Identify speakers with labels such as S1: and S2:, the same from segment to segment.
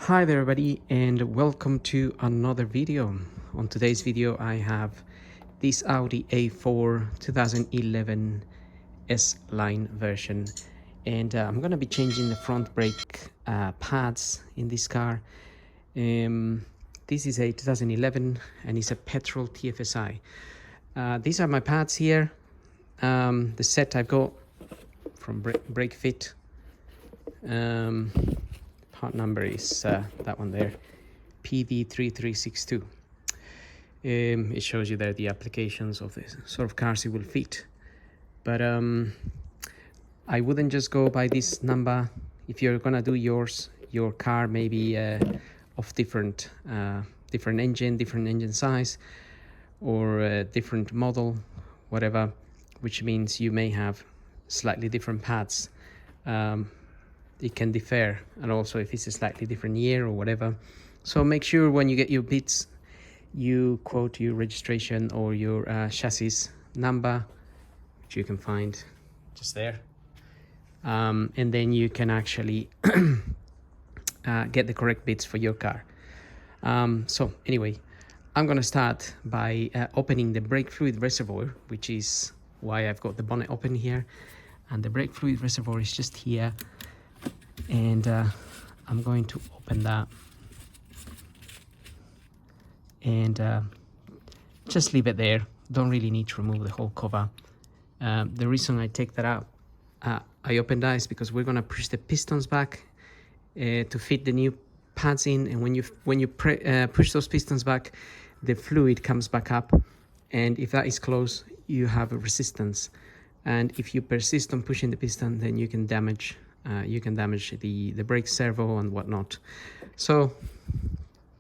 S1: Hi there everybody, and welcome to another video. On today's video I have this Audi A4 2011 S-Line version, and I'm gonna be changing the front brake pads in this car. This is a 2011 and it's a petrol TFSI. These are my pads here. The set I've got from Brake Fit. Part number is that one there, PD3362. It shows you there the applications of the sort of cars it will fit, but I wouldn't just go by this number. If you're gonna do your car maybe of different engine size, or a different model, whatever, which means you may have slightly different pads. It can differ, and also if it's a slightly different year or whatever. So make sure when you get your bits, you quote your registration or your chassis number, which you can find just there, and then you can actually get the correct bits for your car. So anyway, I'm gonna start by opening the brake fluid reservoir, which is why I've got the bonnet open here, and the brake fluid reservoir is just here. And I'm going to open that and just leave it there. Don't really need to remove the whole cover. The reason I take that out, I open that, is because we're gonna push the pistons back to fit the new pads in, and when you push those pistons back, the fluid comes back up, and if that is closed, you have a resistance, and if you persist on pushing the piston, then you can damage the brake servo and whatnot. So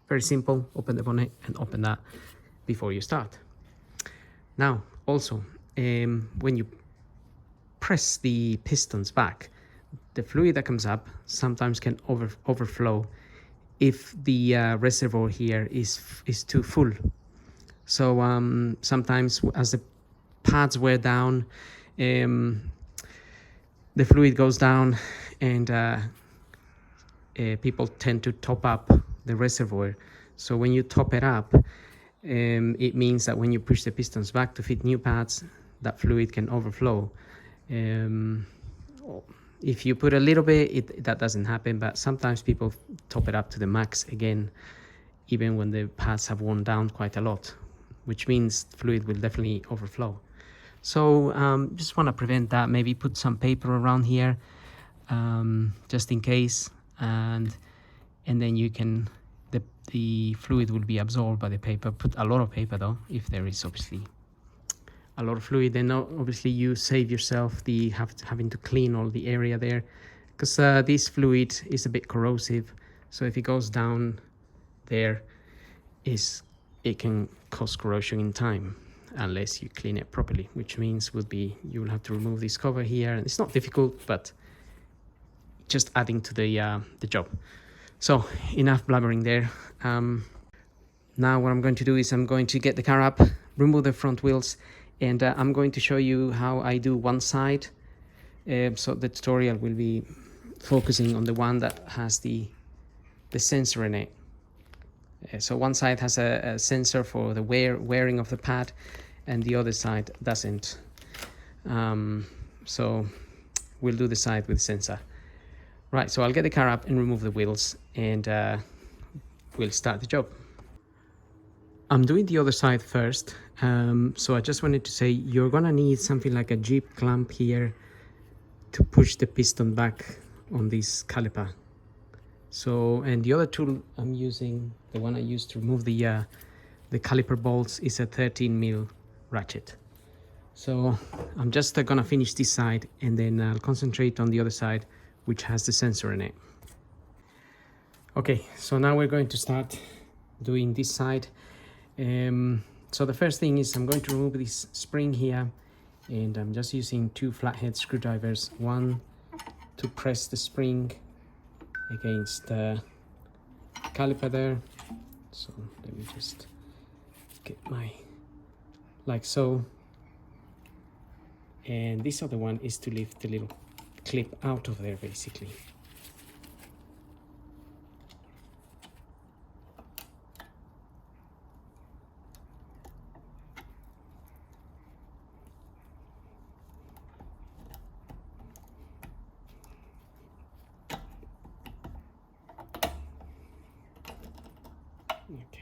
S1: very simple, open the bonnet and open that before you start. Now also, when you press the pistons back, the fluid that comes up sometimes can overflow if the reservoir here is too full. So sometimes as the pads wear down, the fluid goes down, and people tend to top up the reservoir. So when you top it up, it means that when you push the pistons back to fit new pads, that fluid can overflow. If you put a little bit, that doesn't happen, but sometimes people top it up to the max again, even when the pads have worn down quite a lot, which means fluid will definitely overflow. So just want to prevent that. Maybe put some paper around here, just in case, and then you can, the fluid will be absorbed by the paper. Put a lot of paper though, if there is obviously a lot of fluid, then obviously you save yourself the having to clean all the area there, because this fluid is a bit corrosive. So if it goes down there, it can cause corrosion in time, unless you clean it properly, which means you will have to remove this cover here, and it's not difficult, but just adding to the job. So enough blabbering there. Now what I'm going to do is I'm going to get the car up, remove the front wheels, and I'm going to show you how I do one side. So the tutorial will be focusing on the one that has the sensor in it. So one side has a sensor for the wearing of the pad, and the other side doesn't. So we'll do the side with sensor. Right, so I'll get the car up and remove the wheels, and we'll start the job. I'm doing the other side first. So I just wanted to say, you're gonna need something like a Jeep clamp here to push the piston back on this caliper. So, and the other tool I'm using, the one I used to remove the caliper bolts, is a 13mm ratchet. So I'm just gonna finish this side, and then I'll concentrate on the other side, which has the sensor in it. Okay, so now we're going to start doing this side. So the first thing is I'm going to remove this spring here, and I'm just using 2 flathead screwdrivers, one to press the spring against the caliper there. So let me just get like so, and this other one is to lift the little clip out of there, basically. Okay.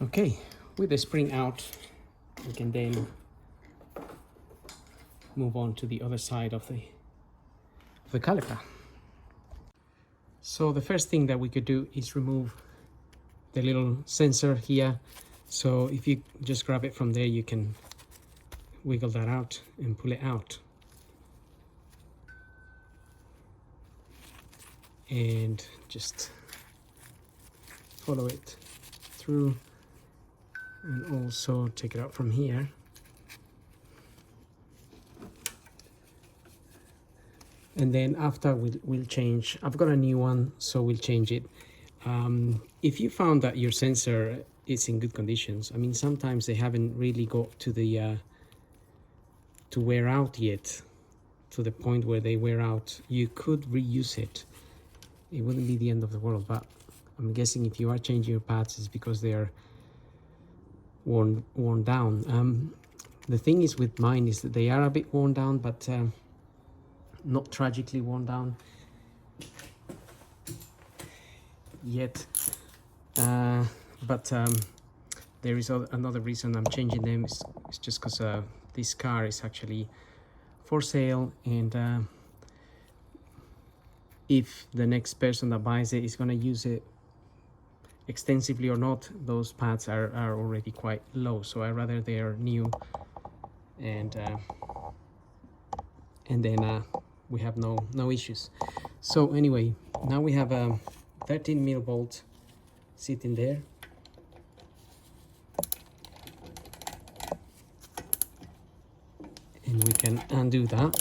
S1: Okay, with the spring out, we can then move on to the other side of the caliper. So the first thing that we could do is remove the little sensor here. So if you just grab it from there, you can wiggle that out and pull it out. And just follow it through and also take it out from here. And then after we'll change, I've got a new one, so we'll change it. If you found that your sensor is in good conditions, I mean, sometimes they haven't really got to the to wear out yet, to the point where they wear out, you could reuse it. It wouldn't be the end of the world, but I'm guessing if you are changing your pads, it's because they are worn down. The thing is with mine is that they are a bit worn down, but not tragically worn down yet. But there is another reason I'm changing them. It's just because this car is actually for sale, and if the next person that buys it is going to use it extensively or not, those pads are already quite low, so I rather they are new, and then we have no issues. So anyway, now we have a 13mm bolt sitting there. And we can undo that.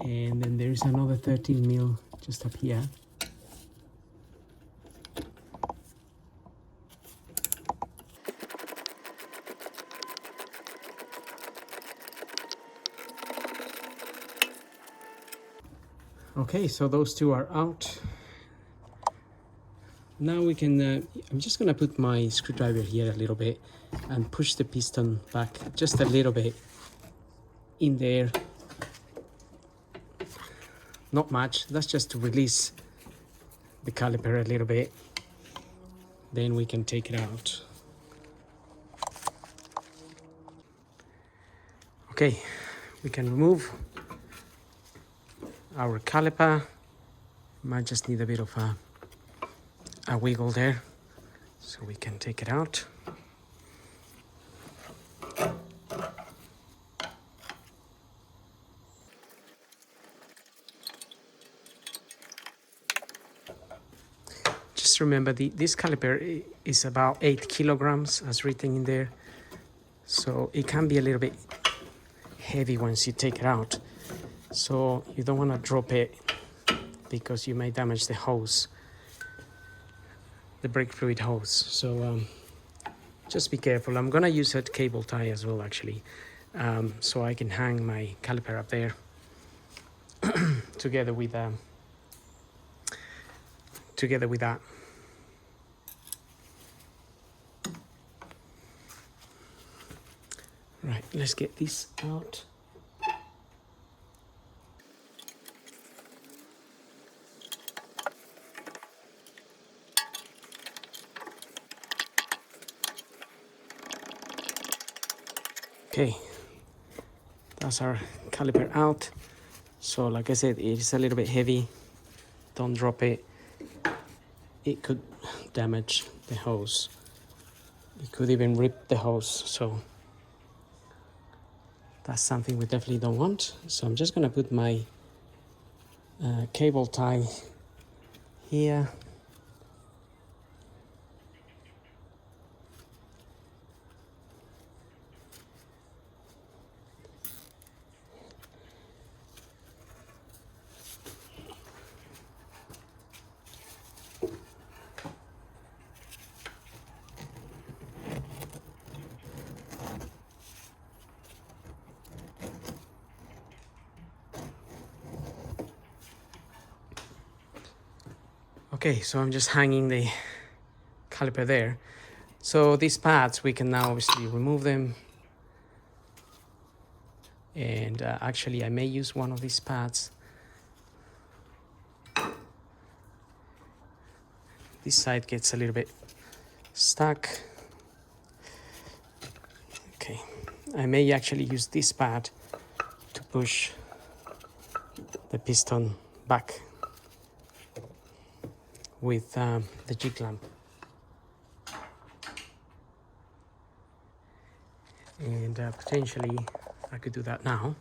S1: And then there is another 13mm just up here. Okay, so those two are out. Now we can, I'm just gonna put my screwdriver here a little bit and push the piston back just a little bit in there. Not much, that's just to release the caliper a little bit. Then we can take it out. Okay, we can remove our caliper. Might just need a bit of a wiggle there, so we can take it out. Just remember, this caliper is about 8 kilograms as written in there, so it can be a little bit heavy once you take it out. So you don't want to drop it because you may damage the hose, the brake fluid hose. So just be careful. I'm gonna use a cable tie as well, actually, so I can hang my caliper up there together with that. Right, let's get this out. Okay, that's our caliper out. So like I said, it is a little bit heavy. Don't drop it. It could damage the hose. It could even rip the hose. So that's something we definitely don't want. So I'm just gonna put my cable tie here. Okay, so I'm just hanging the caliper there. So these pads, we can now obviously remove them. And actually I may use one of these pads. This side gets a little bit stuck. Okay, I may actually use this pad to push the piston back with the jig clamp. And potentially I could do that now.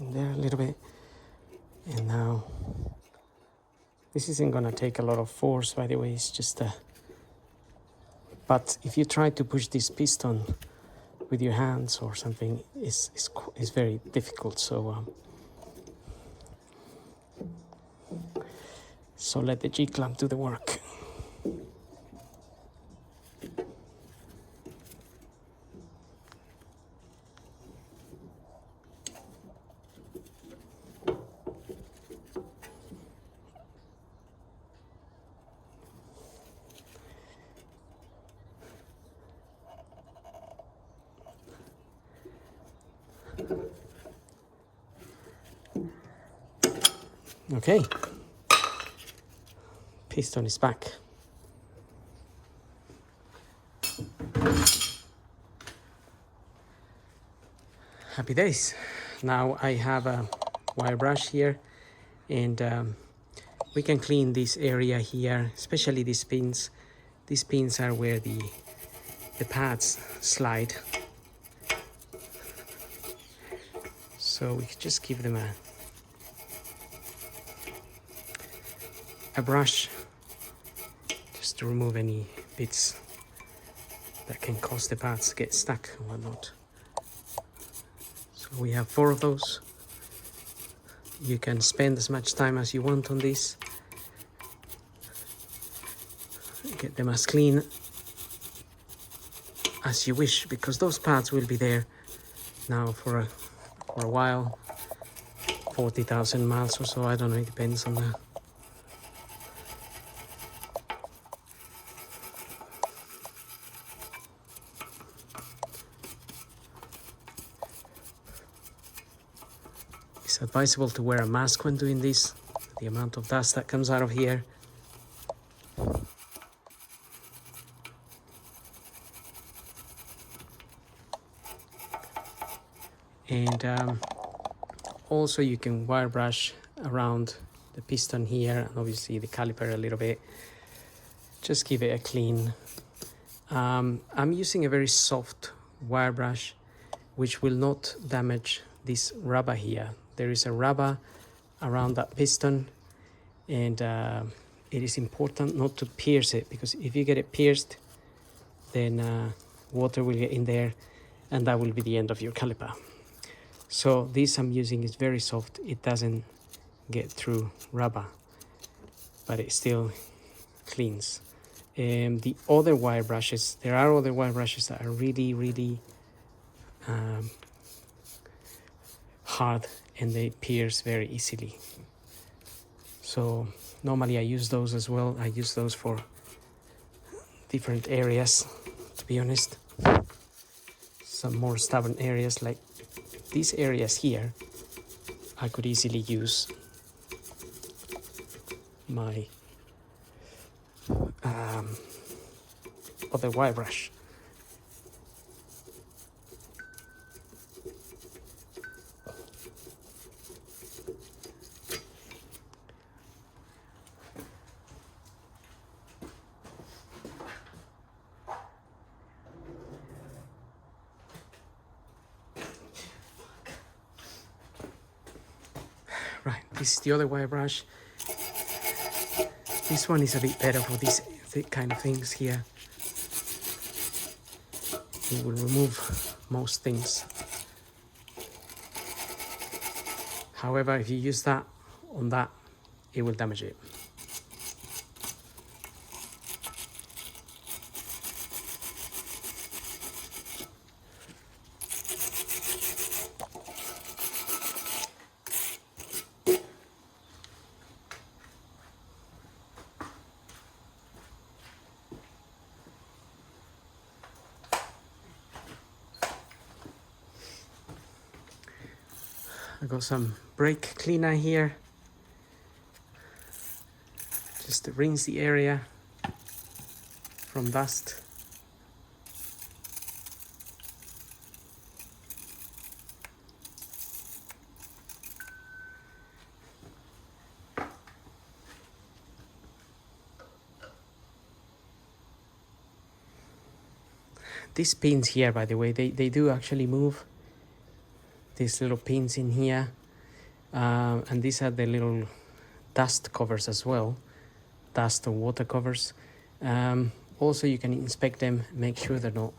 S1: In there a little bit, and now this isn't gonna take a lot of force, by the way. It's just but if you try to push this piston with your hands or something, it's very difficult. So so let the jig clamp do the work. Okay, piston is back. Happy days. Now I have a wire brush here, and we can clean this area here, especially these pins. These pins are where the pads slide. So we could just give them a brush just to remove any bits that can cause the pads to get stuck and whatnot. So we have 4 of those. You can spend as much time as you want on this. Get them as clean as you wish, because those pads will be there now for a while, 40,000 miles or so. I don't know, it depends on the It's advisable to wear a mask when doing this. The amount of dust that comes out of here. And also you can wire brush around the piston here, and obviously the caliper a little bit. Just give it a clean. I'm using a very soft wire brush which will not damage this rubber here. There is a rubber around that piston, and it is important not to pierce it, because if you get it pierced, then water will get in there and that will be the end of your caliper. So this I'm using is very soft. It doesn't get through rubber, but it still cleans. The other wire brushes, there are other wire brushes that are really hard, and they pierce very easily. So normally I use those as well. I use those for different areas, to be honest. Some more stubborn areas, like these areas here, I could easily use my other wire brush. Right, this is the other wire brush. This one is a bit better for kind of things here, it will remove most things. However, if you use that on that, it will damage it. I got some brake cleaner here, just to rinse the area from dust. These pins here, by the way, they do actually move. These little pins in here, and these are the little dust covers as well, dust or water covers. Also, you can inspect them, make sure they're not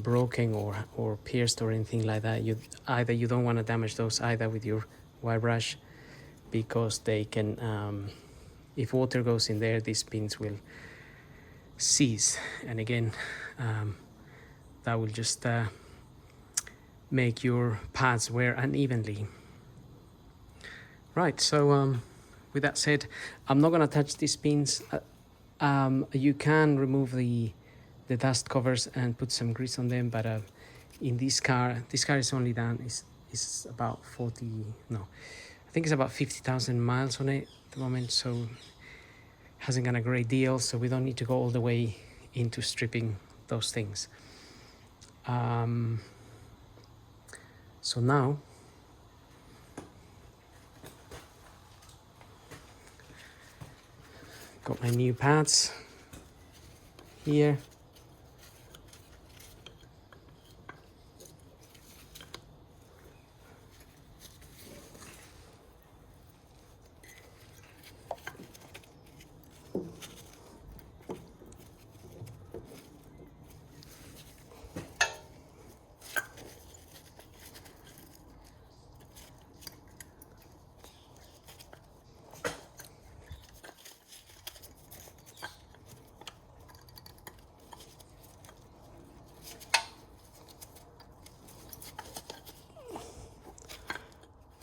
S1: broken or pierced or anything like that. You don't want to damage those either with your wire brush, because they can, if water goes in there, these pins will seize, and again, that will just make your pads wear unevenly. Right, so with that said, I'm not going to touch these pins. You can remove the dust covers and put some grease on them, but in this car is only done, is about 40, no, I think it's about 50,000 miles on it at the moment, so it hasn't got a great deal, so we don't need to go all the way into stripping those things. So now, got my new pads here.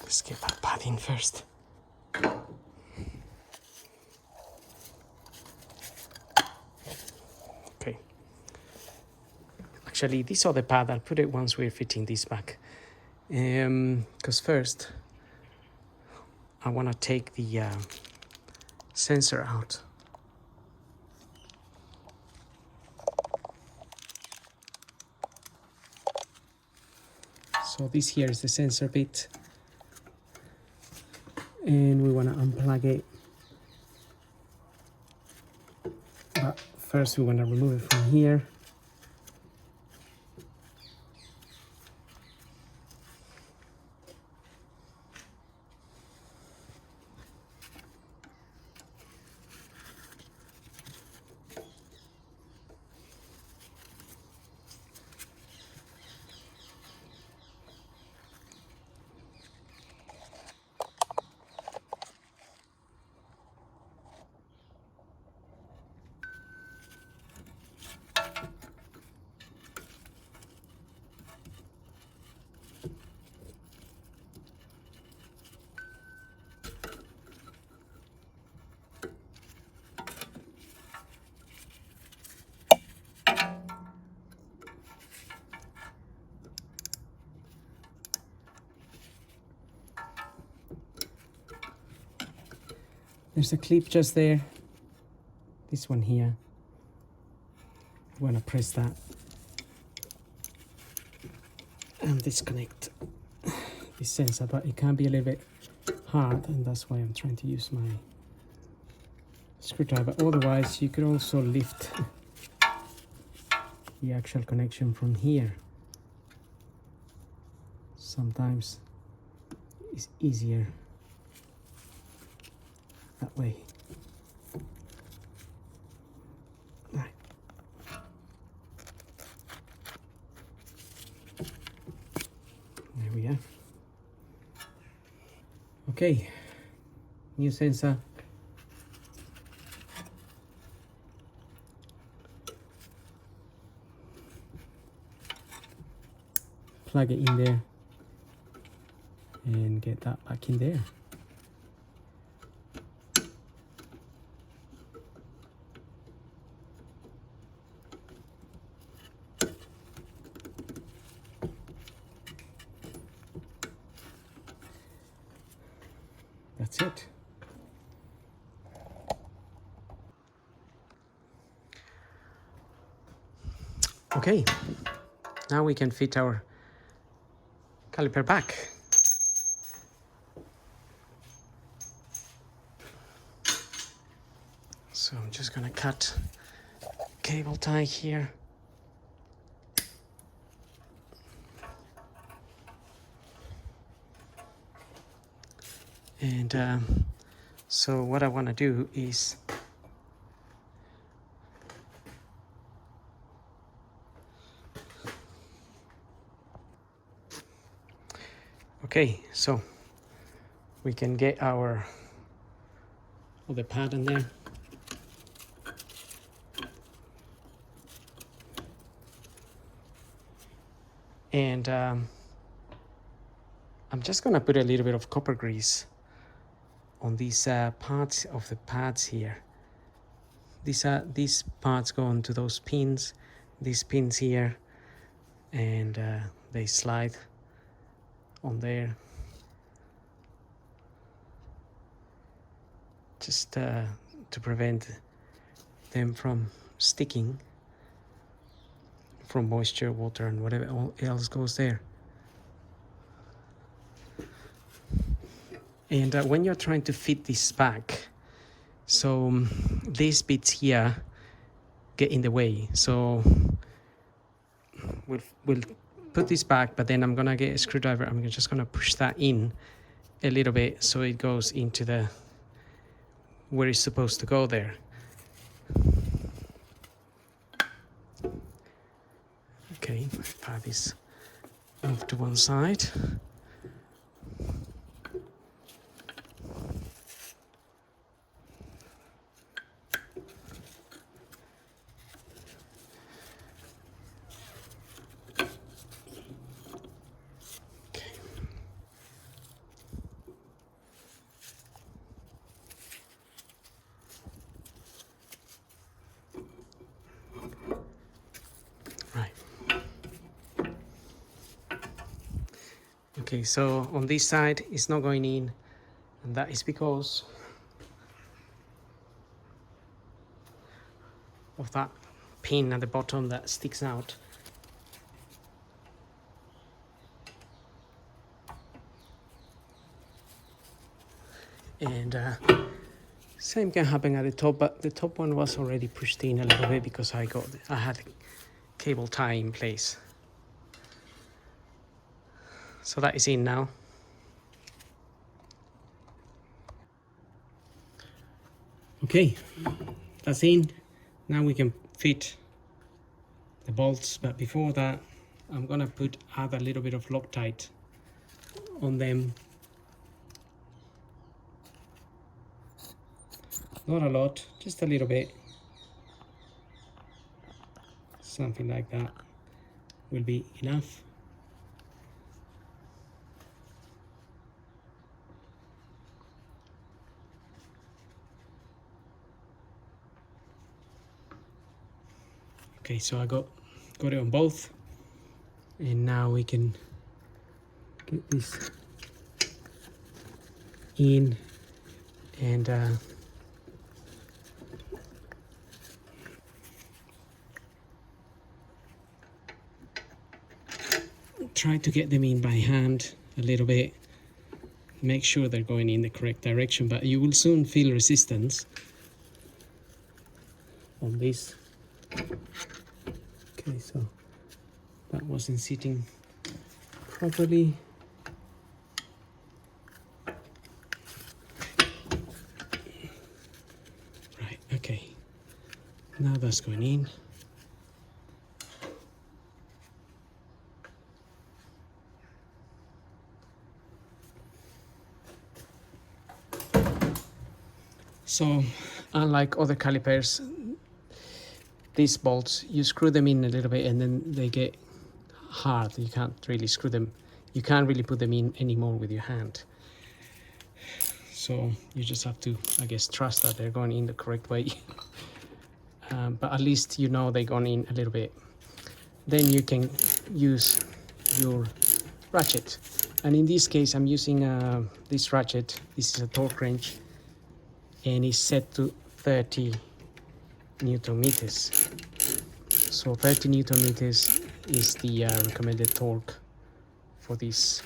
S1: Let's get that pad in first. Okay. Actually, this other pad, I'll put it once we're fitting this back. Because first, I want to take the sensor out. So this here is the sensor bit, and we want to unplug it. But first we want to remove it from here. There's a clip just there, this one here. You want to press that and disconnect this sensor, but it can be a little bit hard, and that's why I'm trying to use my screwdriver. Otherwise, you could also lift the actual connection from here. Sometimes it's easier that way. yeah. Okay, new sensor. Plug it in there and get that back in there. That's it. Okay, now we can fit our caliper back. So I'm just gonna cut cable tie here. And so what I want to do is okay, so we can get our the pad in there. And I'm just gonna put a little bit of copper grease on these parts of the pads here. These parts go onto those pins, these pins here, and they slide on there. Just to prevent them from sticking from moisture, water, and whatever else goes there. And when you're trying to fit this back, so these bits here get in the way. So we'll put this back, but then I'm gonna get a screwdriver. I'm just gonna push that in a little bit so it goes into the where it's supposed to go there. Okay, pad is moved to one side. Okay, so on this side it's not going in, and that is because of that pin at the bottom that sticks out. And same can happen at the top, but the top one was already pushed in a little bit because I had a cable tie in place. So that is in now. Okay, that's in. Now we can fit the bolts, but before that I'm gonna add a little bit of Loctite on them. Not a lot, just a little bit. Something like that will be enough. Okay, so I got it on both, and now we can get this in and try to get them in by hand a little bit. Make sure they're going in the correct direction, but you will soon feel resistance on this. Okay, so that wasn't sitting properly. Right, okay. Now that's going in. So unlike other calipers, these bolts, you screw them in a little bit and then they get hard. You can't really screw them, you can't really put them in anymore with your hand. So you just have to, I guess, trust that they're going in the correct way. But at least you know they're going in a little bit. Then you can use your ratchet. And in this case, I'm using this ratchet. This is a torque wrench and it's set to 30 Newton meters. So 30 Newton meters is the recommended torque for these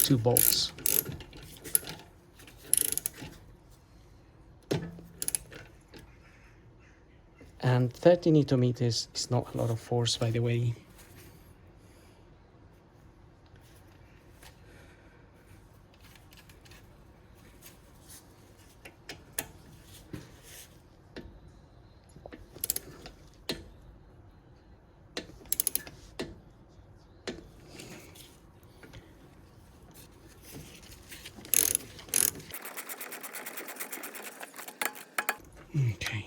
S1: two bolts. And 30 Newton meters is not a lot of force, by the way. Okay.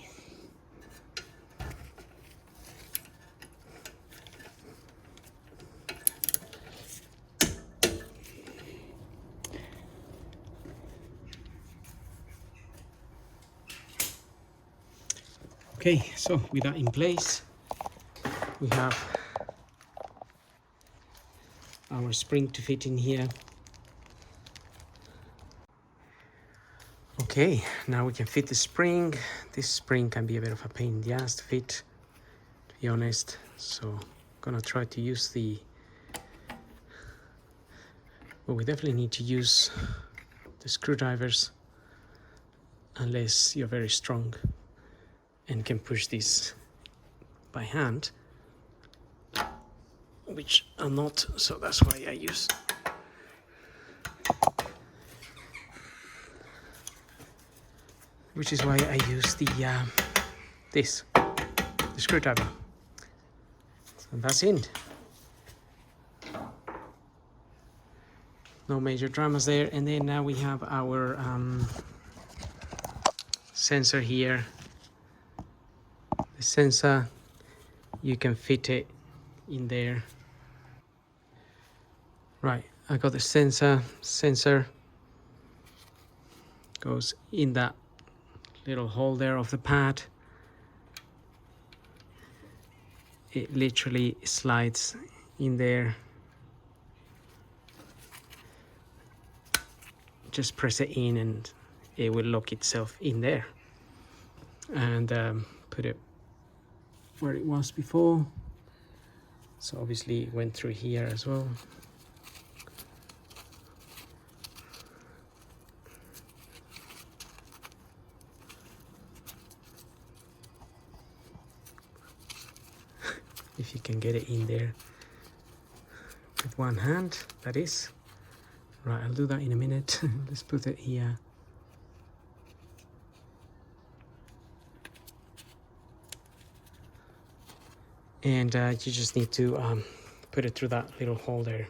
S1: Okay, so with that in place, we have our spring to fit in here. Okay, now we can fit the spring. This spring can be a bit of a pain in the ass to fit, to be honest. So I'm gonna try to use the, well, we definitely need to use the screwdrivers unless you're very strong and can push this by hand, which I'm not, so that's why I use the the screwdriver. So that's it. No major dramas there. And then now we have our sensor here. The sensor, you can fit it in there. Right, I got the sensor goes in that little hole there of the pad. It literally slides in there. Just press it in and it will lock itself in there. And put it where it was before. So obviously it went through here as well. If you can get it in there with one hand, that is. Right, I'll do that in a minute. Let's put it here. And you just need to put it through that little hole there.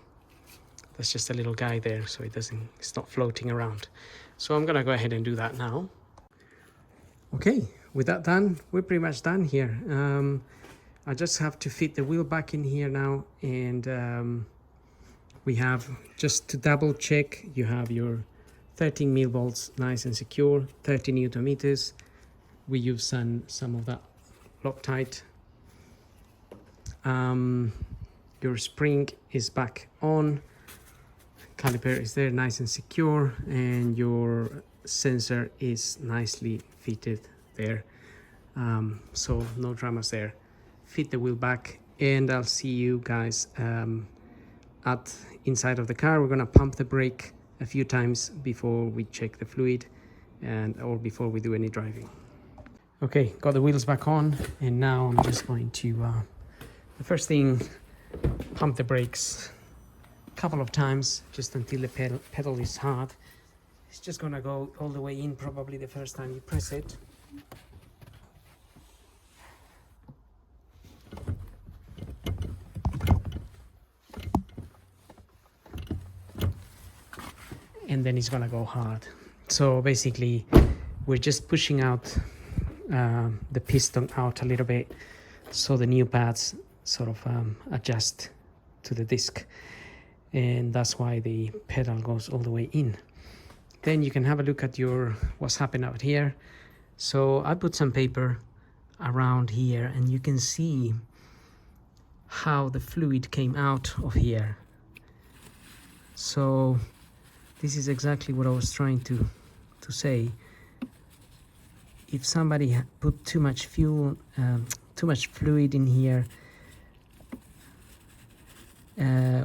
S1: That's just a little guy there, so it's not floating around. So I'm gonna go ahead and do that now. Okay, with that done, we're pretty much done here. I just have to fit the wheel back in here now, and we have, just to double check, you have your 13 mil bolts nice and secure, 30 Newton meters. We use some of that Loctite. Your spring is back on, caliper is there nice and secure, and your sensor is nicely fitted there. So no dramas there. Fit the wheel back, and I'll see you guys at inside of the car. We're gonna pump the brake a few times before we check the fluid or before we do any driving. Okay, got the wheels back on, and now I'm just going to the first thing, pump the brakes a couple of times just until the pedal is hard. It's just gonna go all the way in probably the first time you press it. And then it's gonna go hard. So basically we're just pushing out the piston out a little bit so the new pads sort of adjust to the disc, and that's why the pedal goes all the way in. Then you can have a look at what's happened out here. So I put some paper around here and you can see how the fluid came out of here. So this is exactly what I was trying to say. If somebody put too much fuel, too much fluid in here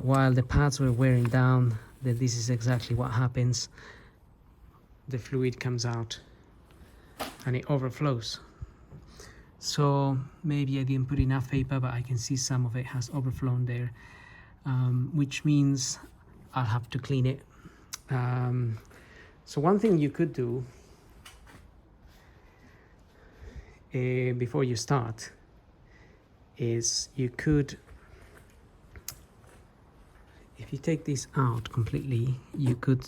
S1: while the pads were wearing down, then this is exactly what happens. The fluid comes out and it overflows. So maybe I didn't put enough paper, but I can see some of it has overflown there, which means I'll have to clean it. So one thing you could do before you start is you could, if you take this out completely, you could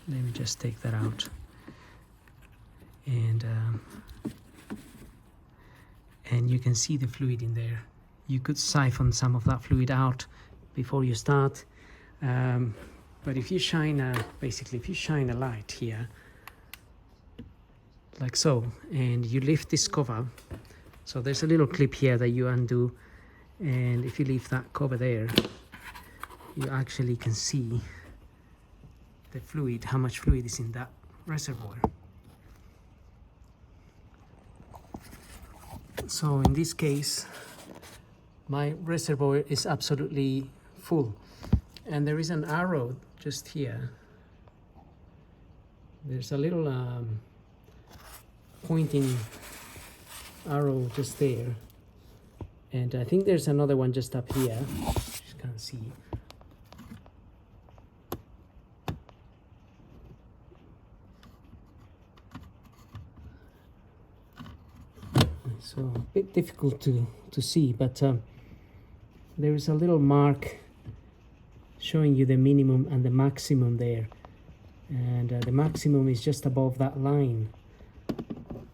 S1: let me just take that out, and you can see the fluid in there. You could siphon some of that fluid out before you start, but if you shine basically if you shine a light here like so, and you lift this cover, so there's a little clip here that you undo, and if you leave that cover there, you actually can see the fluid, how much fluid is in that reservoir. So in this case, my reservoir is absolutely full, and there is an arrow just here. There's a little pointing arrow just there, and I think there's another one just up here. Just can't see. So a bit difficult to see, but there is a little mark showing you the minimum and the maximum there, and the maximum is just above that line.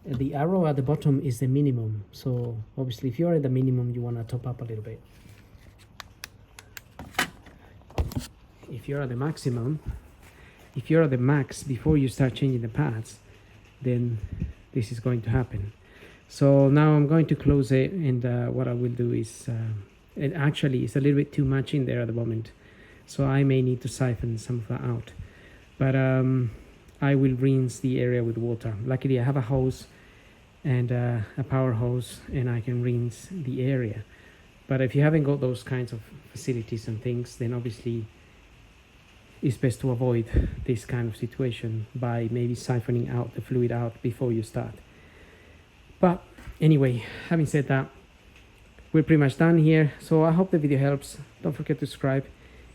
S1: The arrow at the bottom is the minimum, so obviously if you're at the minimum you want to top up a little bit. If you're at the maximum, if you're at the max before you start changing the pads, then this is going to happen. So now I'm going to close it, and what I will do is, it actually is a little bit too much in there at the moment, so I may need to siphon some of that out, but I will rinse the area with water. Luckily I have a hose and a power hose, and I can rinse the area. But if you haven't got those kinds of facilities and things, then obviously it's best to avoid this kind of situation by maybe siphoning out the fluid out before you start. But anyway, having said that, we're pretty much done here. So I hope the video helps. Don't forget to subscribe,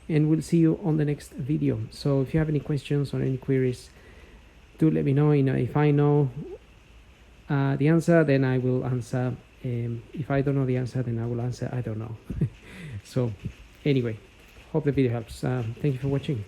S1: and we'll see you on the next video. So if you have any questions or any queries, do let me know. If I know the answer, then I will answer. If I don't know the answer, then I will answer I don't know. So anyway, hope the video helps. Thank you for watching.